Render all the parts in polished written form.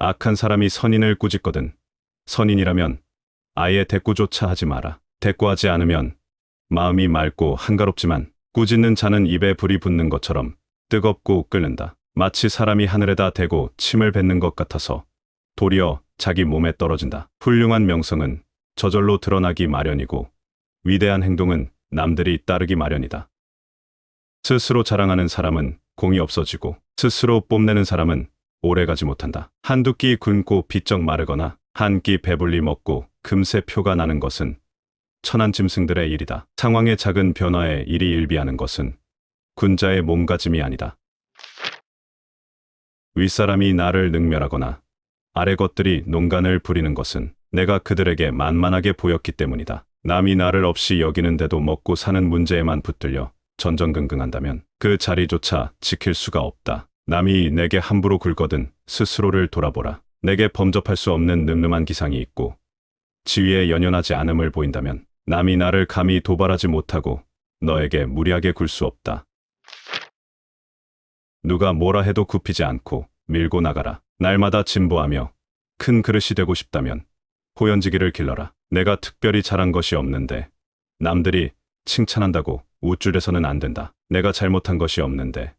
악한 사람이 선인을 꾸짖거든 선인이라면 아예 대꾸조차 하지 마라. 대꾸하지 않으면 마음이 맑고 한가롭지만 꾸짖는 자는 입에 불이 붙는 것처럼 뜨겁고 끓는다. 마치 사람이 하늘에다 대고 침을 뱉는 것 같아서 도리어 자기 몸에 떨어진다. 훌륭한 명성은 저절로 드러나기 마련이고 위대한 행동은 남들이 따르기 마련이다. 스스로 자랑하는 사람은 공이 없어지고 스스로 뽐내는 사람은 오래가지 못한다. 한두 끼 굶고 비쩍 마르거나 한 끼 배불리 먹고 금세 표가 나는 것은 천한 짐승들의 일이다. 상황의 작은 변화에 일이 일비하는 것은 군자의 몸가짐이 아니다. 윗사람이 나를 능멸하거나 아래 것들이 농간을 부리는 것은 내가 그들에게 만만하게 보였기 때문이다. 남이 나를 없이 여기는데도 먹고 사는 문제에만 붙들려 전전긍긍한다면 그 자리조차 지킬 수가 없다. 남이 내게 함부로 굴거든 스스로를 돌아보라. 내게 범접할 수 없는 늠름한 기상이 있고 지위에 연연하지 않음을 보인다면 남이 나를 감히 도발하지 못하고 너에게 무리하게 굴 수 없다. 누가 뭐라 해도 굽히지 않고 밀고 나가라. 날마다 진보하며 큰 그릇이 되고 싶다면 호연지기를 길러라. 내가 특별히 잘한 것이 없는데 남들이 칭찬한다고 우쭐해서는 안 된다. 내가 잘못한 것이 없는데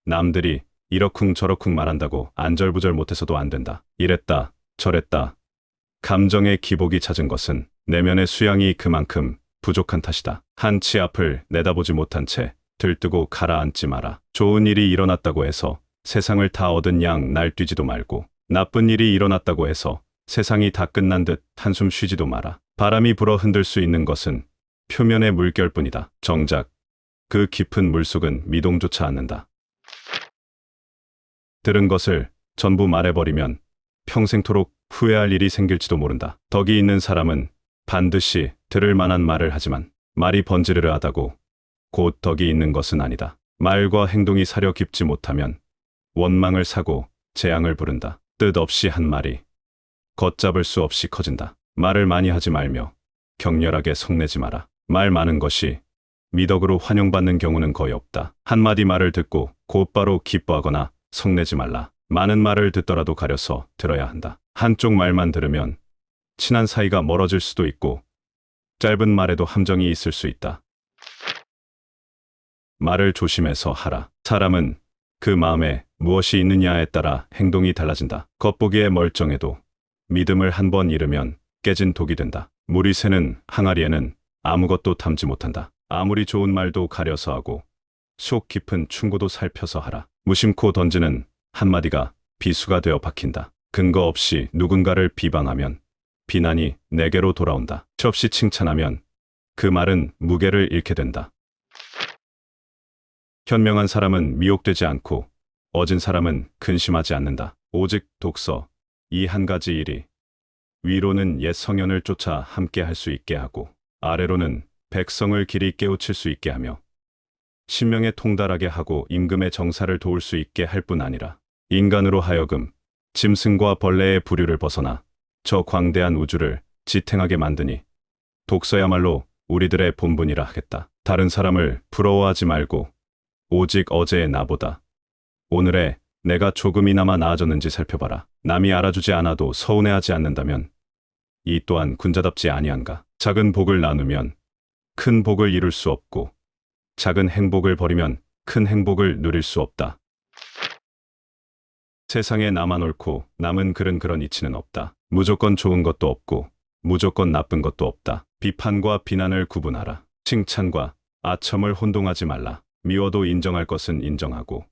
남들이 이러쿵 저러쿵 말한다고 안절부절 못해서도 안 된다. 이랬다 저랬다 감정의 기복이 잦은 것은 내면의 수양이 그만큼 부족한 탓이다. 한 치 앞을 내다보지 못한 채 들뜨고 가라앉지 마라. 좋은 일이 일어났다고 해서 세상을 다 얻은 양 날뛰지도 말고 나쁜 일이 일어났다고 해서 세상이 다 끝난 듯 한숨 쉬지도 마라. 바람이 불어 흔들 수 있는 것은 표면의 물결뿐이다. 정작 그 깊은 물속은 미동조차 않는다. 들은 것을 전부 말해버리면 평생토록 후회할 일이 생길지도 모른다. 덕이 있는 사람은 반드시 들을 만한 말을 하지만 말이 번지르르하다고 곧 덕이 있는 것은 아니다. 말과 행동이 사려 깊지 못하면 원망을 사고 재앙을 부른다. 뜻없이 한 말이 걷잡을 수 없이 커진다. 말을 많이 하지 말며 격렬하게 성내지 마라. 말 많은 것이 미덕으로 환영받는 경우는 거의 없다. 한마디 말을 듣고 곧바로 기뻐하거나 성내지 말라. 많은 말을 듣더라도 가려서 들어야 한다. 한쪽 말만 들으면 친한 사이가 멀어질 수도 있고 짧은 말에도 함정이 있을 수 있다. 말을 조심해서 하라. 사람은 그 마음에 무엇이 있느냐에 따라 행동이 달라진다. 겉보기에 멀쩡해도 믿음을 한 번 잃으면 깨진 독이 된다. 물이 새는 항아리에는 아무것도 담지 못한다. 아무리 좋은 말도 가려서 하고 속 깊은 충고도 살펴서 하라. 무심코 던지는 한마디가 비수가 되어 박힌다. 근거 없이 누군가를 비방하면 비난이 내게로 돌아온다. 철없이 칭찬하면 그 말은 무게를 잃게 된다. 현명한 사람은 미혹되지 않고 어진 사람은 근심하지 않는다. 오직 독서 이 한 가지 일이 위로는 옛 성현을 쫓아 함께 할 수 있게 하고 아래로는 백성을 길이 깨우칠 수 있게 하며 신명에 통달하게 하고 임금의 정사를 도울 수 있게 할 뿐 아니라 인간으로 하여금 짐승과 벌레의 부류를 벗어나 저 광대한 우주를 지탱하게 만드니 독서야말로 우리들의 본분이라 하겠다. 다른 사람을 부러워하지 말고 오직 어제의 나보다 오늘의 내가 조금이나마 나아졌는지 살펴봐라. 남이 알아주지 않아도 서운해하지 않는다면 이 또한 군자답지 아니한가. 작은 복을 나누면 큰 복을 이룰 수 없고 작은 행복을 버리면 큰 행복을 누릴 수 없다. 세상에 나만 옳고 남은 글은 그런 이치는 없다. 무조건 좋은 것도 없고 무조건 나쁜 것도 없다. 비판과 비난을 구분하라. 칭찬과 아첨을 혼동하지 말라. 미워도 인정할 것은 인정하고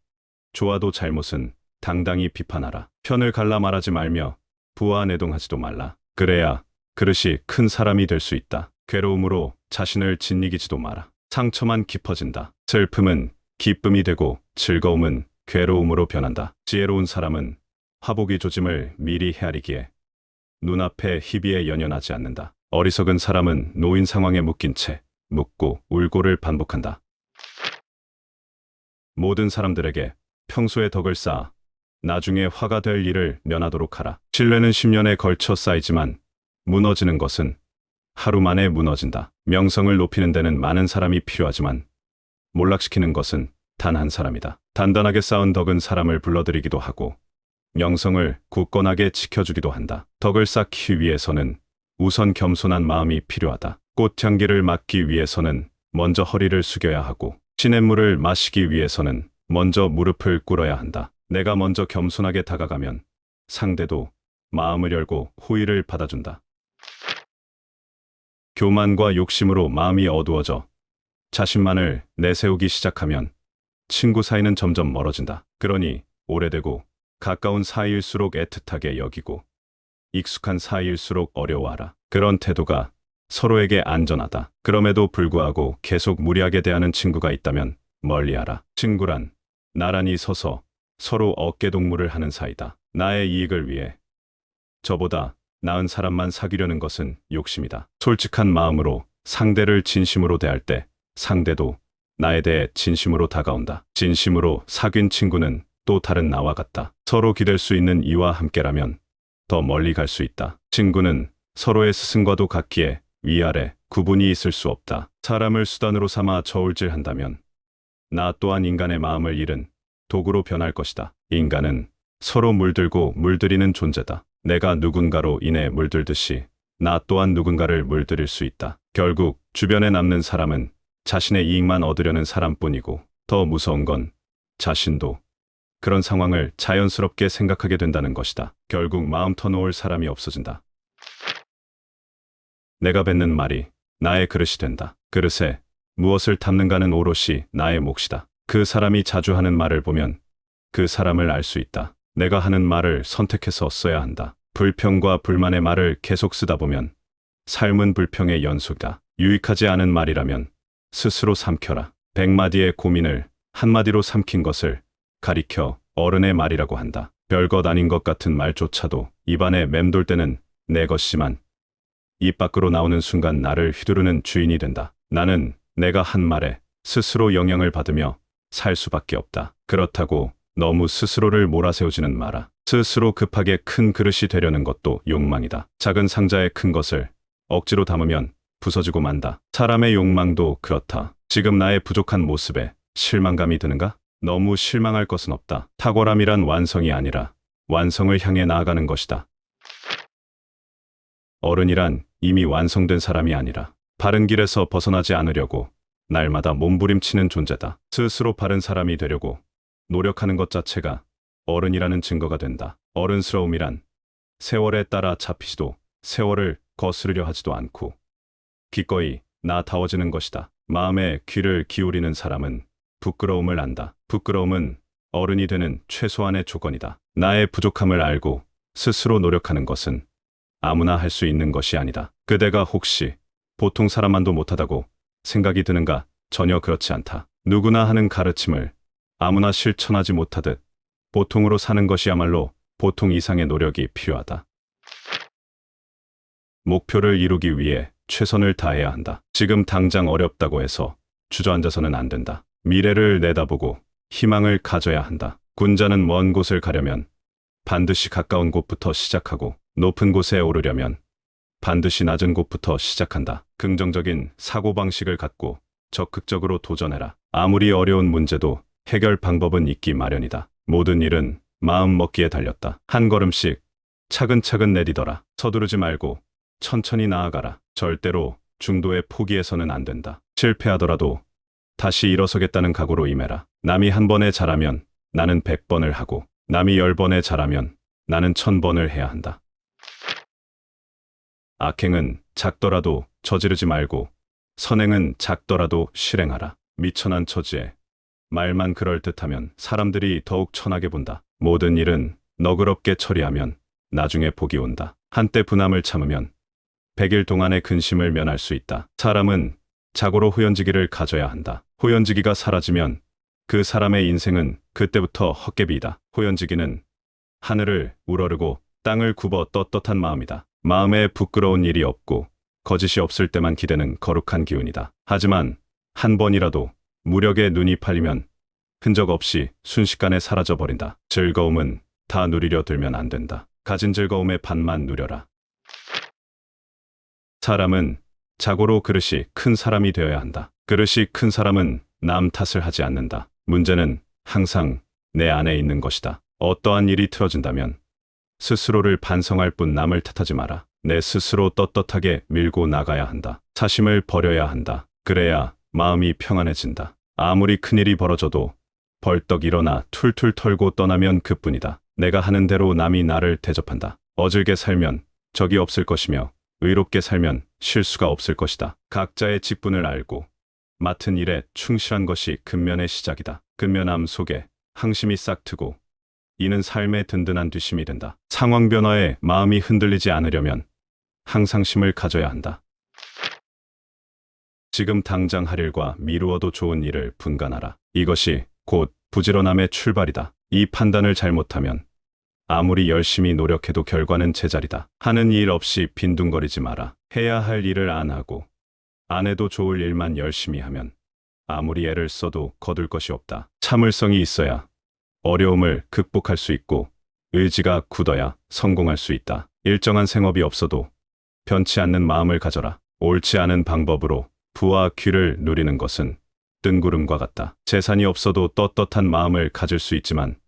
좋아도 잘못은 당당히 비판하라. 편을 갈라 말하지 말며 부하내동하지도 말라. 그래야 그릇이 큰 사람이 될 수 있다. 괴로움으로 자신을 짓이기지도 마라. 상처만 깊어진다. 슬픔은 기쁨이 되고 즐거움은 괴로움으로 변한다. 지혜로운 사람은 화복이 조짐을 미리 헤아리기에 눈앞에 희비에 연연하지 않는다. 어리석은 사람은 노인 상황에 묶인 채 묻고 울고를 반복한다. 모든 사람들에게 평소에 덕을 쌓아 나중에 화가 될 일을 면하도록 하라. 신뢰는 10년에 걸쳐 쌓이지만 무너지는 것은 하루 만에 무너진다. 명성을 높이는 데는 많은 사람이 필요하지만 몰락시키는 것은 단 한 사람이다. 단단하게 쌓은 덕은 사람을 불러들이기도 하고 명성을 굳건하게 지켜주기도 한다. 덕을 쌓기 위해서는 우선 겸손한 마음이 필요하다. 꽃향기를 맡기 위해서는 먼저 허리를 숙여야 하고, 시냇물을 마시기 위해서는 먼저 무릎을 꿇어야 한다. 내가 먼저 겸손하게 다가가면 상대도 마음을 열고 호의를 받아준다. 교만과 욕심으로 마음이 어두워져 자신만을 내세우기 시작하면 친구 사이는 점점 멀어진다. 그러니 오래되고 가까운 사이일수록 애틋하게 여기고 익숙한 사이일수록 어려워하라. 그런 태도가 서로에게 안전하다. 그럼에도 불구하고 계속 무리하게 대하는 친구가 있다면 멀리하라. 친구란 나란히 서서 서로 어깨동무를 하는 사이다. 나의 이익을 위해 저보다 나은 사람만 사귀려는 것은 욕심이다. 솔직한 마음으로 상대를 진심으로 대할 때 상대도 나에 대해 진심으로 다가온다. 진심으로 사귄 친구는 또 다른 나와 같다. 서로 기댈 수 있는 이와 함께라면 더 멀리 갈 수 있다. 친구는 서로의 스승과도 같기에 위아래 구분이 있을 수 없다. 사람을 수단으로 삼아 저울질한다면 나 또한 인간의 마음을 잃은 도구로 변할 것이다. 인간은 서로 물들고 물들이는 존재다. 내가 누군가로 인해 물들듯이 나 또한 누군가를 물들일 수 있다. 결국 주변에 남는 사람은 자신의 이익만 얻으려는 사람뿐이고, 더 무서운 건 자신도 그런 상황을 자연스럽게 생각하게 된다는 것이다. 결국 마음 터놓을 사람이 없어진다. 내가 뱉는 말이 나의 그릇이 된다. 그릇에 무엇을 담는가는 오롯이 나의 몫이다. 그 사람이 자주 하는 말을 보면 그 사람을 알 수 있다. 내가 하는 말을 선택해서 써야 한다. 불평과 불만의 말을 계속 쓰다 보면 삶은 불평의 연속이다. 유익하지 않은 말이라면 스스로 삼켜라. 100마디의 고민을 한마디로 삼킨 것을 가리켜 어른의 말이라고 한다. 별것 아닌 것 같은 말조차도 입안에 맴돌 때는 내 것이지만 입 밖으로 나오는 순간 나를 휘두르는 주인이 된다. 나는 내가 한 말에 스스로 영향을 받으며 살 수밖에 없다. 그렇다고 너무 스스로를 몰아세우지는 마라. 스스로 급하게 큰 그릇이 되려는 것도 욕망이다. 작은 상자에 큰 것을 억지로 담으면 부서지고 만다. 사람의 욕망도 그렇다. 지금 나의 부족한 모습에 실망감이 드는가? 너무 실망할 것은 없다. 탁월함이란 완성이 아니라 완성을 향해 나아가는 것이다. 어른이란 이미 완성된 사람이 아니라 바른 길에서 벗어나지 않으려고 날마다 몸부림치는 존재다. 스스로 바른 사람이 되려고 노력하는 것 자체가 어른이라는 증거가 된다. 어른스러움이란 세월에 따라 잡히지도 세월을 거스르려 하지도 않고 기꺼이 나다워지는 것이다. 마음에 귀를 기울이는 사람은 부끄러움을 안다. 부끄러움은 어른이 되는 최소한의 조건이다. 나의 부족함을 알고 스스로 노력하는 것은 아무나 할 수 있는 것이 아니다. 그대가 혹시 보통 사람만도 못하다고 생각이 드는가? 전혀 그렇지 않다. 누구나 하는 가르침을 아무나 실천하지 못하듯 보통으로 사는 것이야말로 보통 이상의 노력이 필요하다. 목표를 이루기 위해 최선을 다해야 한다. 지금 당장 어렵다고 해서 주저앉아서는 안 된다. 미래를 내다보고 희망을 가져야 한다. 군자는 먼 곳을 가려면 반드시 가까운 곳부터 시작하고 높은 곳에 오르려면 반드시 낮은 곳부터 시작한다. 긍정적인 사고방식을 갖고 적극적으로 도전해라. 아무리 어려운 문제도 해결 방법은 있기 마련이다. 모든 일은 마음 먹기에 달렸다. 한 걸음씩 차근차근 내디더라. 서두르지 말고 천천히 나아가라. 절대로 중도에 포기해서는 안 된다. 실패하더라도 다시 일어서겠다는 각오로 임해라. 남이 한 번에 잘하면 나는 100번을 하고, 남이 10번에 잘하면 나는 1000번을 해야 한다. 악행은 작더라도 저지르지 말고 선행은 작더라도 실행하라. 미천한 처지에 말만 그럴듯하면 사람들이 더욱 천하게 본다. 모든 일은 너그럽게 처리하면 나중에 복이 온다. 한때 분함을 참으면 100일 동안의 근심을 면할 수 있다. 사람은 자고로 후연지기를 가져야 한다. 후연지기가 사라지면 그 사람의 인생은 그때부터 헛개비이다. 후연지기는 하늘을 우러르고 땅을 굽어 떳떳한 마음이다. 마음에 부끄러운 일이 없고 거짓이 없을 때만 기대는 거룩한 기운이다. 하지만 한 번이라도 무력에 눈이 팔리면 흔적 없이 순식간에 사라져버린다. 즐거움은 다 누리려 들면 안 된다. 가진 즐거움의 반만 누려라. 사람은 자고로 그릇이 큰 사람이 되어야 한다. 그릇이 큰 사람은 남 탓을 하지 않는다. 문제는 항상 내 안에 있는 것이다. 어떠한 일이 틀어진다면 스스로를 반성할 뿐 남을 탓하지 마라. 내 스스로 떳떳하게 밀고 나가야 한다. 사심을 버려야 한다. 그래야 마음이 평안해진다. 아무리 큰일이 벌어져도 벌떡 일어나 툴툴 털고 떠나면 그뿐이다. 내가 하는 대로 남이 나를 대접한다. 어질게 살면 적이 없을 것이며 의롭게 살면 실수가 없을 것이다. 각자의 직분을 알고 맡은 일에 충실한 것이 근면의 시작이다. 근면함 속에 항심이 싹 트고 이는 삶의 든든한 뒷심이 된다. 상황 변화에 마음이 흔들리지 않으려면 항상 심을 가져야 한다. 지금 당장 할 일과 미루어도 좋은 일을 분간하라. 이것이 곧 부지런함의 출발이다. 이 판단을 잘못하면 아무리 열심히 노력해도 결과는 제자리다. 하는 일 없이 빈둥거리지 마라. 해야 할 일을 안 하고 안 해도 좋을 일만 열심히 하면 아무리 애를 써도 거둘 것이 없다. 참을성이 있어야 어려움을 극복할 수 있고 의지가 굳어야 성공할 수 있다. 일정한 생업이 없어도 변치 않는 마음을 가져라. 옳지 않은 방법으로 부와 귀를 누리는 것은 뜬구름과 같다. 재산이 없어도 떳떳한 마음을 가질 수 있지만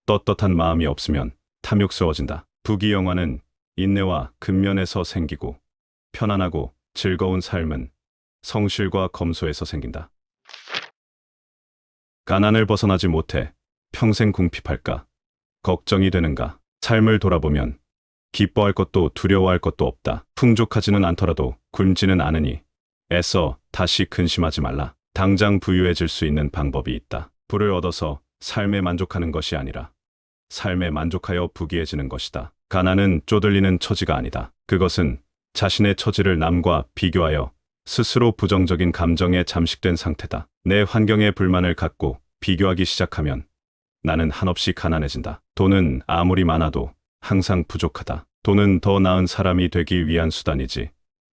떳떳한 마음이 없으면 탐욕스러워진다. 부귀영화는 인내와 근면에서 생기고 편안하고 즐거운 삶은 성실과 검소에서 생긴다. 가난을 벗어나지 못해 평생 궁핍할까? 걱정이 되는가? 삶을 돌아보면 기뻐할 것도 두려워할 것도 없다. 풍족하지는 않더라도 굶지는 않으니 애써 다시 근심하지 말라. 당장 부유해질 수 있는 방법이 있다. 부를 얻어서 삶에 만족하는 것이 아니라 삶에 만족하여 부귀해지는 것이다. 가난은 쪼들리는 처지가 아니다. 그것은 자신의 처지를 남과 비교하여 스스로 부정적인 감정에 잠식된 상태다. 내 환경에 불만을 갖고 비교하기 시작하면 나는 한없이 가난해진다. 돈은 아무리 많아도 항상 부족하다. 돈은 더 나은 사람이 되기 위한 수단이지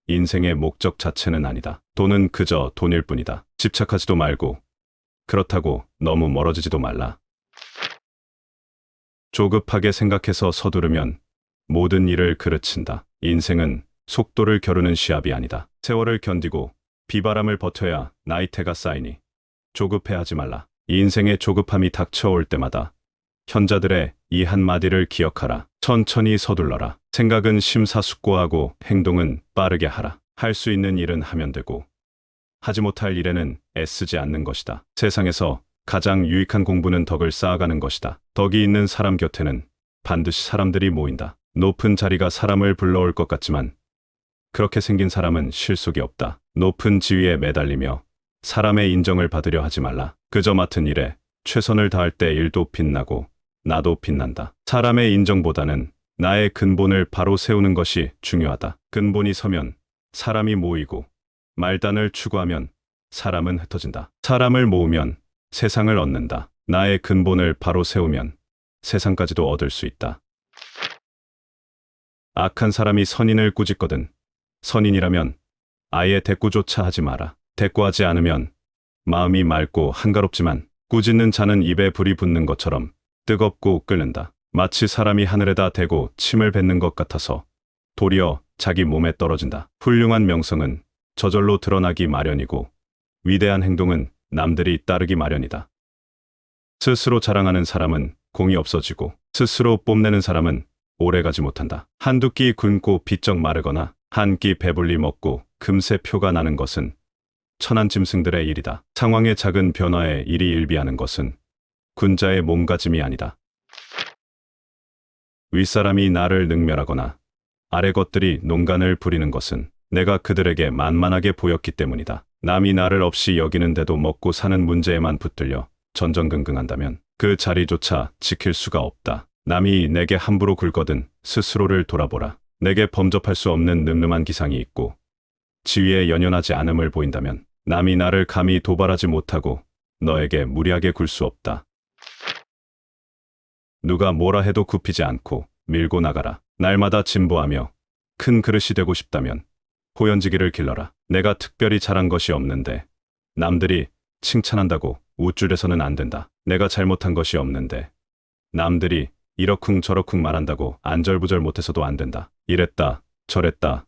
인생의 목적 자체는 아니다. 돈은 그저 돈일 뿐이다. 집착하지도 말고 그렇다고 너무 멀어지지도 말라. 조급하게 생각해서 서두르면 모든 일을 그르친다. 인생은 속도를 겨루는 시합이 아니다. 세월을 견디고 비바람을 버텨야 나이테가 쌓이니 조급해하지 말라. 인생의 조급함이 닥쳐올 때마다 현자들의 이 한마디를 기억하라. 천천히 서둘러라. 생각은 심사숙고하고 행동은 빠르게 하라. 할 수 있는 일은 하면 되고 하지 못할 일에는 애쓰지 않는 것이다. 세상에서 가장 유익한 공부는 덕을 쌓아가는 것이다. 덕이 있는 사람 곁에는 반드시 사람들이 모인다. 높은 자리가 사람을 불러올 것 같지만 그렇게 생긴 사람은 실속이 없다. 높은 지위에 매달리며 사람의 인정을 받으려 하지 말라. 그저 맡은 일에 최선을 다할 때 일도 빛나고 나도 빛난다. 사람의 인정보다는 나의 근본을 바로 세우는 것이 중요하다. 근본이 서면 사람이 모이고 말단을 추구하면 사람은 흩어진다. 사람을 모으면 세상을 얻는다. 나의 근본을 바로 세우면 세상까지도 얻을 수 있다. 악한 사람이 선인을 꾸짖거든 선인이라면 아예 대꾸조차 하지 마라. 대꾸하지 않으면 마음이 맑고 한가롭지만 꾸짖는 자는 입에 불이 붙는 것처럼 뜨겁고 끓는다. 마치 사람이 하늘에다 대고 침을 뱉는 것 같아서 도리어 자기 몸에 떨어진다. 훌륭한 명성은 저절로 드러나기 마련이고 위대한 행동은 남들이 따르기 마련이다. 스스로 자랑하는 사람은 공이 없어지고 스스로 뽐내는 사람은 오래가지 못한다. 한두 끼 굶고 비쩍 마르거나 한 끼 배불리 먹고 금세 표가 나는 것은 천한 짐승들의 일이다. 상황의 작은 변화에 일이 일비하는 것은 군자의 몸가짐이 아니다. 윗사람이 나를 능멸하거나 아래 것들이 농간을 부리는 것은 내가 그들에게 만만하게 보였기 때문이다. 남이 나를 없이 여기는데도 먹고 사는 문제에만 붙들려 전전긍긍한다면 그 자리조차 지킬 수가 없다. 남이 내게 함부로 굴거든 스스로를 돌아보라. 내게 범접할 수 없는 늠름한 기상이 있고 지위에 연연하지 않음을 보인다면 남이 나를 감히 도발하지 못하고 너에게 무리하게 굴 수 없다. 누가 뭐라 해도 굽히지 않고 밀고 나가라. 날마다 진보하며 큰 그릇이 되고 싶다면 호연지기를 길러라. 내가 특별히 잘한 것이 없는데 남들이 칭찬한다고 우쭐해서는 안 된다. 내가 잘못한 것이 없는데 남들이 이러쿵 저러쿵 말한다고 안절부절 못해서도 안 된다. 이랬다 저랬다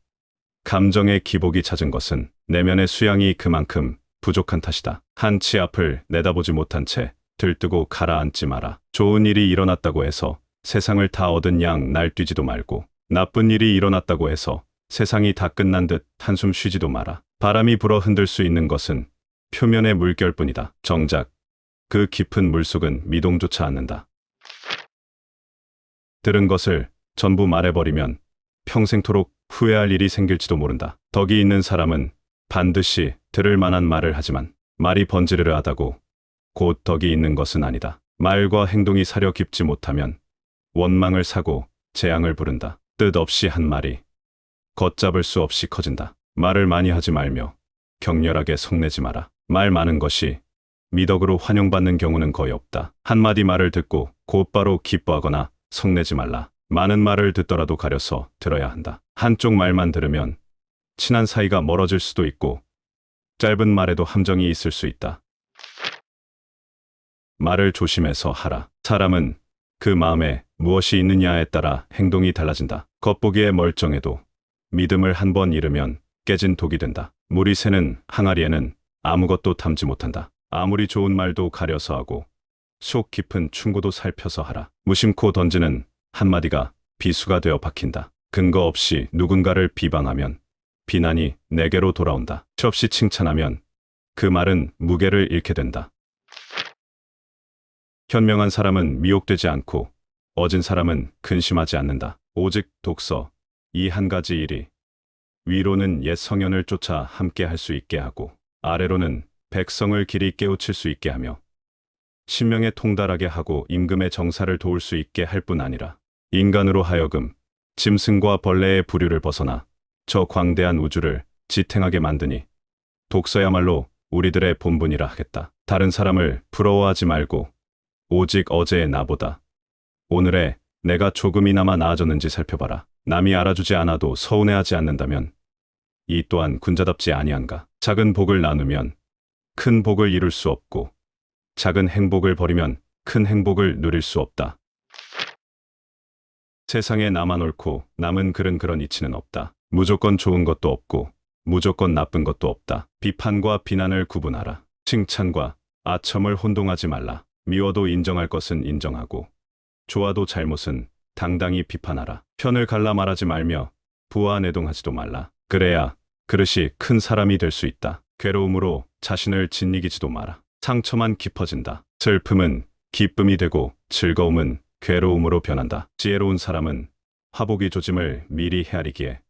감정의 기복이 잦은 것은 내면의 수양이 그만큼 부족한 탓이다. 한 치 앞을 내다보지 못한 채 들뜨고 가라앉지 마라. 좋은 일이 일어났다고 해서 세상을 다 얻은 양 날뛰지도 말고, 나쁜 일이 일어났다고 해서 세상이 다 끝난 듯 한숨 쉬지도 마라. 바람이 불어 흔들 수 있는 것은 표면의 물결뿐이다. 정작 그 깊은 물속은 미동조차 않는다. 들은 것을 전부 말해버리면 평생토록 후회할 일이 생길지도 모른다. 덕이 있는 사람은 반드시 들을 만한 말을 하지만 말이 번지르르하다고 곧 덕이 있는 것은 아니다. 말과 행동이 사려 깊지 못하면 원망을 사고 재앙을 부른다. 뜻없이 한 말이 걷잡을 수 없이 커진다. 말을 많이 하지 말며 격렬하게 속내지 마라. 말 많은 것이 미덕으로 환영받는 경우는 거의 없다. 한마디 말을 듣고 곧바로 기뻐하거나 성내지 말라. 많은 말을 듣더라도 가려서 들어야 한다. 한쪽 말만 들으면 친한 사이가 멀어질 수도 있고 짧은 말에도 함정이 있을 수 있다. 말을 조심해서 하라. 사람은 그 마음에 무엇이 있느냐에 따라 행동이 달라진다. 겉보기에 멀쩡해도 믿음을 한 번 잃으면 깨진 독이 된다. 물이 새는 항아리에는 아무것도 담지 못한다. 아무리 좋은 말도 가려서 하고 속 깊은 충고도 살펴서 하라. 무심코 던지는 한마디가 비수가 되어 박힌다. 근거 없이 누군가를 비방하면 비난이 내게로 돌아온다. 철없이 칭찬하면 그 말은 무게를 잃게 된다. 현명한 사람은 미혹되지 않고 어진 사람은 근심하지 않는다. 오직 독서, 이 한 가지 일이 위로는 옛 성현을 쫓아 함께 할 수 있게 하고 아래로는 백성을 길이 깨우칠 수 있게 하며 신명에 통달하게 하고 임금의 정사를 도울 수 있게 할 뿐 아니라 인간으로 하여금 짐승과 벌레의 부류를 벗어나 저 광대한 우주를 지탱하게 만드니 독서야말로 우리들의 본분이라 하겠다. 다른 사람을 부러워하지 말고 오직 어제의 나보다 오늘의 내가 조금이나마 나아졌는지 살펴봐라. 남이 알아주지 않아도 서운해하지 않는다면 이 또한 군자답지 아니한가. 작은 복을 나누면 큰 복을 이룰 수 없고 작은 행복을 버리면 큰 행복을 누릴 수 없다. 세상에 나만 옳고 남은 그른 그런 이치는 없다. 무조건 좋은 것도 없고 무조건 나쁜 것도 없다. 비판과 비난을 구분하라. 칭찬과 아첨을 혼동하지 말라. 미워도 인정할 것은 인정하고 좋아도 잘못은 당당히 비판하라. 편을 갈라 말하지 말며 부하내동하지도 말라. 그래야 그릇이 큰 사람이 될 수 있다. 괴로움으로 자신을 짓이기지도 마라. 상처만 깊어진다. 슬픔은 기쁨이 되고 즐거움은 괴로움으로 변한다. 지혜로운 사람은 화복이 조짐을 미리 헤아리기에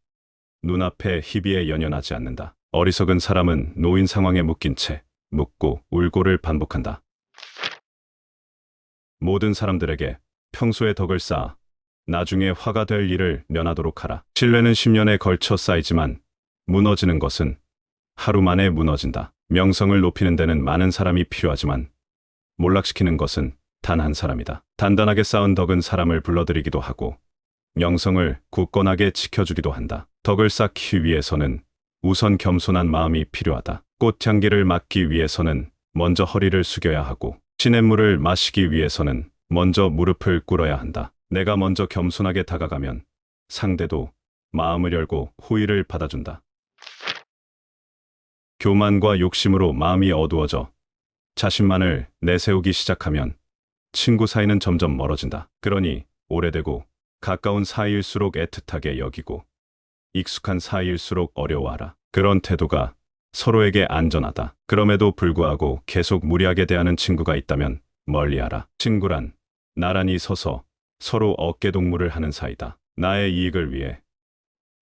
눈앞에 희비에 연연하지 않는다. 어리석은 사람은 노인 상황에 묶인 채 묻고 울고를 반복한다. 모든 사람들에게 평소에 덕을 쌓아 나중에 화가 될 일을 면하도록 하라. 신뢰는 10년에 걸쳐 쌓이지만 무너지는 것은 하루 만에 무너진다. 명성을 높이는 데는 많은 사람이 필요하지만 몰락시키는 것은 단 한 사람이다. 단단하게 쌓은 덕은 사람을 불러들이기도 하고 명성을 굳건하게 지켜주기도 한다. 덕을 쌓기 위해서는 우선 겸손한 마음이 필요하다. 꽃향기를 맡기 위해서는 먼저 허리를 숙여야 하고 시냇물을 마시기 위해서는 먼저 무릎을 꿇어야 한다. 내가 먼저 겸손하게 다가가면 상대도 마음을 열고 호의를 받아준다. 교만과 욕심으로 마음이 어두워져 자신만을 내세우기 시작하면 친구 사이는 점점 멀어진다. 그러니 오래되고 가까운 사이일수록 애틋하게 여기고 익숙한 사이일수록 어려워하라. 그런 태도가 서로에게 안전하다. 그럼에도 불구하고 계속 무리하게 대하는 친구가 있다면 멀리하라. 친구란 나란히 서서 서로 어깨동무를 하는 사이다. 나의 이익을 위해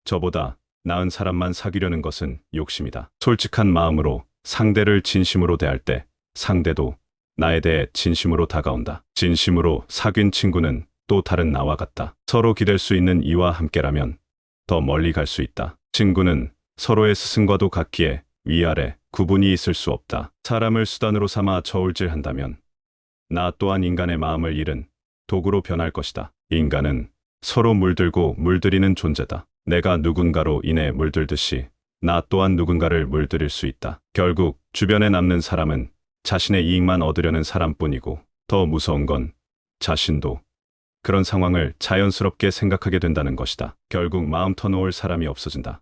저보다 나은 사람만 사귀려는 것은 욕심이다. 솔직한 마음으로 상대를 진심으로 대할 때 상대도 나에 대해 진심으로 다가온다. 진심으로 사귄 친구는 또 다른 나와 같다. 서로 기댈 수 있는 이와 함께라면 더 멀리 갈 수 있다. 친구는 서로의 스승과도 같기에 위아래 구분이 있을 수 없다. 사람을 수단으로 삼아 저울질한다면 나 또한 인간의 마음을 잃은 도구로 변할 것이다. 인간은 서로 물들고 물들이는 존재다. 내가 누군가로 인해 물들듯이 나 또한 누군가를 물들일 수 있다. 결국 주변에 남는 사람은 자신의 이익만 얻으려는 사람뿐이고 더 무서운 건 자신도 그런 상황을 자연스럽게 생각하게 된다는 것이다. 결국 마음 터놓을 사람이 없어진다.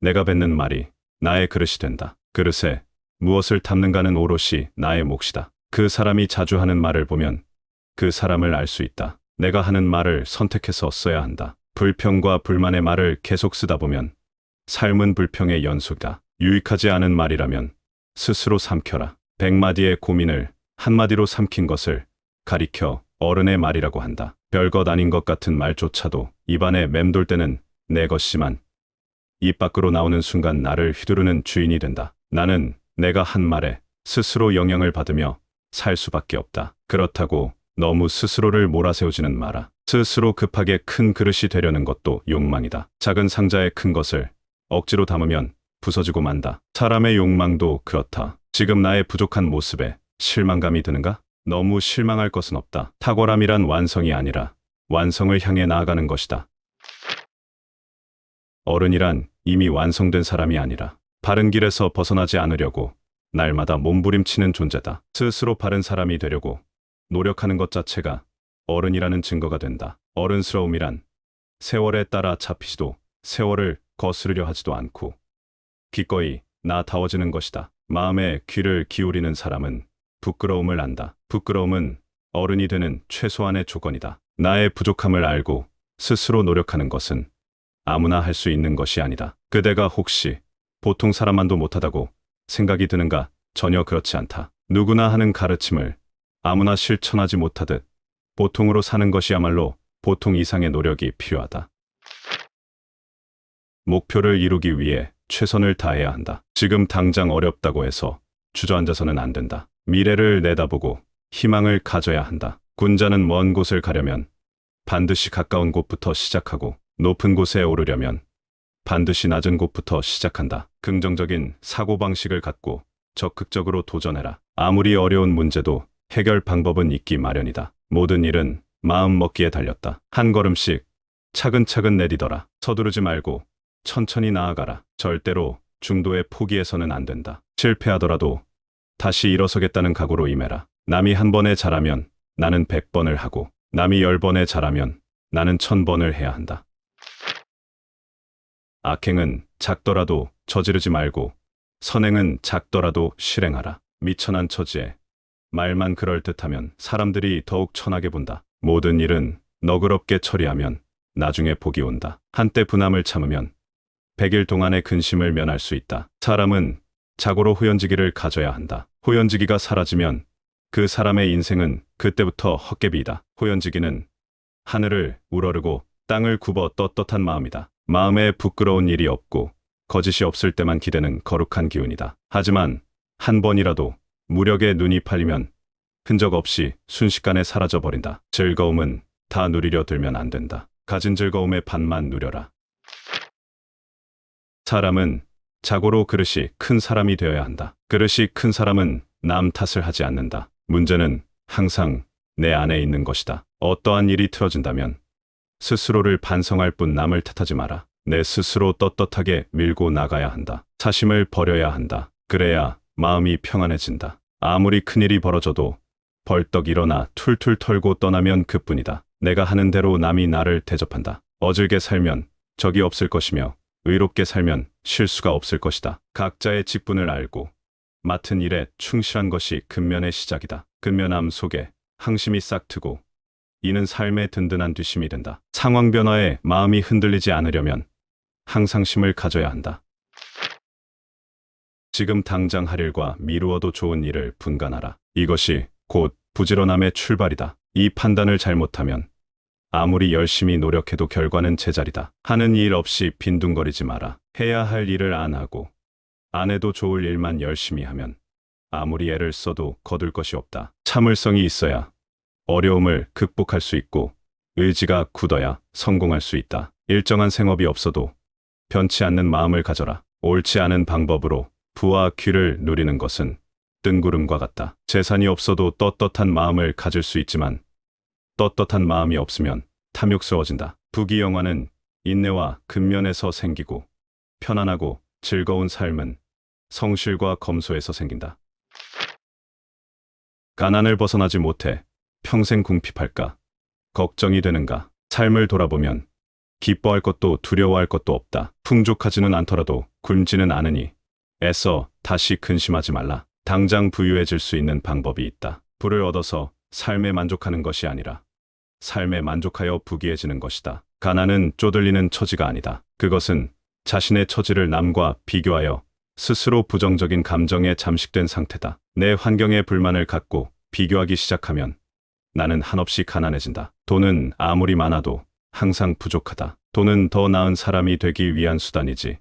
내가 뱉는 말이 나의 그릇이 된다. 그릇에 무엇을 담는가는 오롯이 나의 몫이다. 그 사람이 자주 하는 말을 보면 그 사람을 알 수 있다. 내가 하는 말을 선택해서 써야 한다. 불평과 불만의 말을 계속 쓰다 보면 삶은 불평의 연속이다. 유익하지 않은 말이라면 스스로 삼켜라. 100마디의 고민을 한마디로 삼킨 것을 가리켜 어른의 말이라고 한다. 별것 아닌 것 같은 말조차도 입안에 맴돌 때는 내 것이지만 입 밖으로 나오는 순간 나를 휘두르는 주인이 된다. 나는 내가 한 말에 스스로 영향을 받으며 살 수밖에 없다. 그렇다고 너무 스스로를 몰아세우지는 마라. 스스로 급하게 큰 그릇이 되려는 것도 욕망이다. 작은 상자에 큰 것을 억지로 담으면 부서지고 만다. 사람의 욕망도 그렇다. 지금 나의 부족한 모습에 실망감이 드는가? 너무 실망할 것은 없다. 탁월함이란 완성이 아니라 완성을 향해 나아가는 것이다. 어른이란 이미 완성된 사람이 아니라 바른 길에서 벗어나지 않으려고 날마다 몸부림치는 존재다. 스스로 바른 사람이 되려고 노력하는 것 자체가 어른이라는 증거가 된다. 어른스러움이란 세월에 따라 잡히지도 세월을 거스르려 하지도 않고 기꺼이 나다워지는 것이다. 마음에 귀를 기울이는 사람은 부끄러움을 안다. 부끄러움은 어른이 되는 최소한의 조건이다. 나의 부족함을 알고 스스로 노력하는 것은 아무나 할 수 있는 것이 아니다. 그대가 혹시 보통 사람만도 못하다고 생각이 드는가? 전혀 그렇지 않다. 누구나 하는 가르침을 아무나 실천하지 못하듯 보통으로 사는 것이야말로 보통 이상의 노력이 필요하다. 목표를 이루기 위해 최선을 다해야 한다. 지금 당장 어렵다고 해서 주저앉아서는 안 된다. 미래를 내다보고 희망을 가져야 한다. 군자는 먼 곳을 가려면 반드시 가까운 곳부터 시작하고 높은 곳에 오르려면 반드시 낮은 곳부터 시작한다. 긍정적인 사고방식을 갖고 적극적으로 도전해라. 아무리 어려운 문제도 해결 방법은 있기 마련이다. 모든 일은 마음 먹기에 달렸다. 한 걸음씩 차근차근 내디더라. 서두르지 말고 천천히 나아가라. 절대로 중도에 포기해서는 안 된다. 실패하더라도 다시 일어서겠다는 각오로 임해라. 남이 한 번에 잘하면 나는 100번을 하고 남이 10번에 잘하면 나는 1000번을 해야 한다. 악행은 작더라도 저지르지 말고 선행은 작더라도 실행하라. 미천한 처지에 말만 그럴듯하면 사람들이 더욱 천하게 본다. 모든 일은 너그럽게 처리하면 나중에 복이 온다. 한때 분함을 참으면 100일 동안의 근심을 면할 수 있다. 사람은 자고로 후연지기를 가져야 한다. 후연지기가 사라지면 그 사람의 인생은 그때부터 헛개비이다. 후연지기는 하늘을 우러르고 땅을 굽어 떳떳한 마음이다. 마음에 부끄러운 일이 없고 거짓이 없을 때만 기대는 거룩한 기운이다. 하지만 한 번이라도 무력에 눈이 팔리면 흔적 없이 순식간에 사라져버린다. 즐거움은 다 누리려 들면 안 된다. 가진 즐거움의 반만 누려라. 사람은 자고로 그릇이 큰 사람이 되어야 한다. 그릇이 큰 사람은 남 탓을 하지 않는다. 문제는 항상 내 안에 있는 것이다. 어떠한 일이 틀어진다면 스스로를 반성할 뿐 남을 탓하지 마라. 내 스스로 떳떳하게 밀고 나가야 한다. 사심을 버려야 한다. 그래야 마음이 평안해진다. 아무리 큰일이 벌어져도 벌떡 일어나 툴툴 털고 떠나면 그뿐이다. 내가 하는 대로 남이 나를 대접한다. 어질게 살면 적이 없을 것이며 의롭게 살면 실수가 없을 것이다. 각자의 직분을 알고 맡은 일에 충실한 것이 근면의 시작이다. 근면함 속에 항심이 싹 트고 이는 삶의 든든한 뒷심이 된다. 상황 변화에 마음이 흔들리지 않으려면 항상심을 가져야 한다. 지금 당장 할 일과 미루어도 좋은 일을 분간하라. 이것이 곧 부지런함의 출발이다. 이 판단을 잘못하면 아무리 열심히 노력해도 결과는 제자리다. 하는 일 없이 빈둥거리지 마라. 해야 할 일을 안 하고 안 해도 좋을 일만 열심히 하면 아무리 애를 써도 거둘 것이 없다. 참을성이 있어야 어려움을 극복할 수 있고 의지가 굳어야 성공할 수 있다. 일정한 생업이 없어도 변치 않는 마음을 가져라. 옳지 않은 방법으로 부와 귀를 누리는 것은 뜬구름과 같다. 재산이 없어도 떳떳한 마음을 가질 수 있지만 떳떳한 마음이 없으면 탐욕스러워진다. 부귀영화는 인내와 근면에서 생기고 편안하고 즐거운 삶은 성실과 검소에서 생긴다. 가난을 벗어나지 못해 평생 궁핍할까? 걱정이 되는가? 삶을 돌아보면 기뻐할 것도 두려워할 것도 없다. 풍족하지는 않더라도 굶지는 않으니 애써 다시 근심하지 말라. 당장 부유해질 수 있는 방법이 있다. 부를 얻어서 삶에 만족하는 것이 아니라 삶에 만족하여 부귀해지는 것이다. 가난은 쪼들리는 처지가 아니다. 그것은 자신의 처지를 남과 비교하여 스스로 부정적인 감정에 잠식된 상태다. 내 환경에 불만을 갖고 비교하기 시작하면 나는 한없이 가난해진다. 돈은 아무리 많아도 항상 부족하다. 돈은 더 나은 사람이 되기 위한 수단이지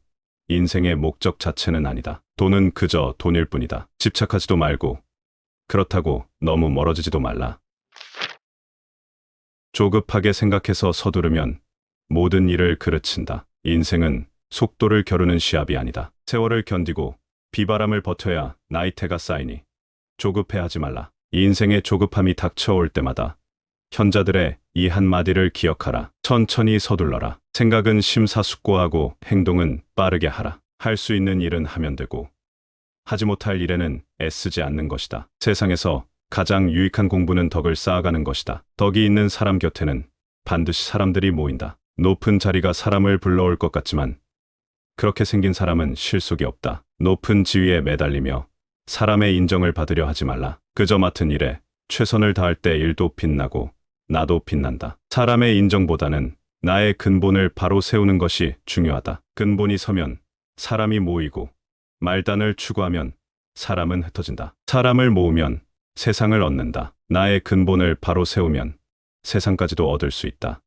인생의 목적 자체는 아니다. 돈은 그저 돈일 뿐이다. 집착하지도 말고 그렇다고 너무 멀어지지도 말라. 조급하게 생각해서 서두르면 모든 일을 그르친다. 인생은 속도를 겨루는 시합이 아니다. 세월을 견디고 비바람을 버텨야 나이테가 쌓이니 조급해하지 말라. 인생의 조급함이 닥쳐올 때마다 현자들의 이 한마디를 기억하라. 천천히 서둘러라. 생각은 심사숙고하고 행동은 빠르게 하라. 할 수 있는 일은 하면 되고 하지 못할 일에는 애쓰지 않는 것이다. 세상에서 가장 유익한 공부는 덕을 쌓아가는 것이다. 덕이 있는 사람 곁에는 반드시 사람들이 모인다. 높은 자리가 사람을 불러올 것 같지만 그렇게 생긴 사람은 실속이 없다. 높은 지위에 매달리며 사람의 인정을 받으려 하지 말라. 그저 맡은 일에 최선을 다할 때 일도 빛나고 나도 빛난다. 사람의 인정보다는 나의 근본을 바로 세우는 것이 중요하다. 근본이 서면 사람이 모이고 말단을 추구하면 사람은 흩어진다. 사람을 모으면 세상을 얻는다. 나의 근본을 바로 세우면 세상까지도 얻을 수 있다.